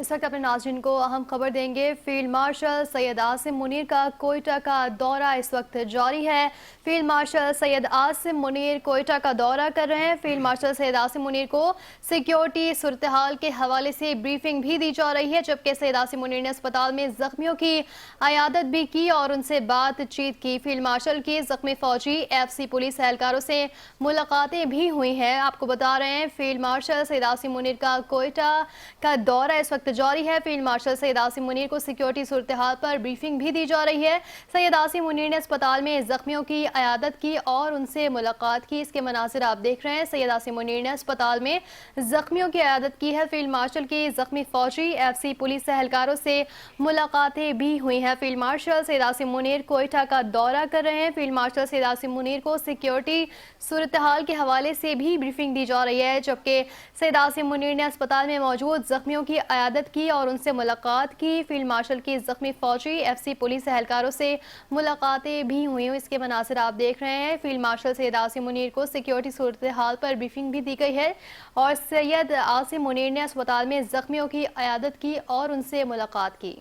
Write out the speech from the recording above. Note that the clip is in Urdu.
اس وقت اپنے ناظرین کو اہم خبر دیں گے۔ فیلڈ مارشل سید عاصم منیر کا کوئٹہ کا دورہ اس وقت جاری ہے۔ فیلڈ مارشل سید عاصم منیر کوئٹہ کا دورہ کر رہے ہیں۔ فیلڈ مارشل سید عاصم منیر کو سیکیورٹی صورتحال کے حوالے سے بریفنگ بھی دی جا رہی ہے، جبکہ سید عاصم منیر نے اسپتال میں زخمیوں کی عیادت بھی کی اور ان سے بات چیت کی۔ فیلڈ مارشل کی زخمی فوجی ایف سی پولیس اہلکاروں سے ملاقاتیں بھی ہوئی ہیں۔ آپ کو بتا رہے ہیں فیلڈ مارشل سید عاصم منیر کا کوئٹہ کا دورہ اس وقت جاری ہے۔ فیلڈ مارشل سید عاصم منیر کو سیکیورٹی صورتحال پر بریفنگ بھی دی جا رہی ہے۔ سید عاصم منیر نے اسپتال میں زخمیوں کی عیادت کی اور ان سے ملاقات کی۔ اس کے مناظر آپ دیکھ رہے ہیں۔ سید عاصم منیر نے اسپتال میں زخمیوں کی عیادت کی ہے۔ فیلڈ مارشل کی زخمی فوجی ایف سی پولیس اہلکاروں سے ملاقاتیں بھی ہوئی ہیں۔ فیلڈ مارشل سید عاصم منیر کوئٹہ کا دورہ کر رہے ہیں۔ فیلڈ مارشل سید عاصم منیر کو سیکیورٹی صورتحال کے حوالے سے بھی بریفنگ دی جا رہی ہے، جبکہ سید عاصم منیر نے اسپتال میں موجود زخمیوں کی عیادت کی اور ان سے ملاقات کی۔ فیلڈ مارشل کی زخمی فوجی ایف سی پولیس اہلکاروں سے ملاقاتیں بھی ہوئی ہیں۔ اس کے مناظر آپ دیکھ رہے ہیں۔ فیلڈ مارشل سید عاصم منیر کو سیکیورٹی صورتحال پر بریفنگ بھی دی گئی ہے اور سید عاصم منیر نے اسپتال میں زخمیوں کی عیادت کی اور ان سے ملاقات کی۔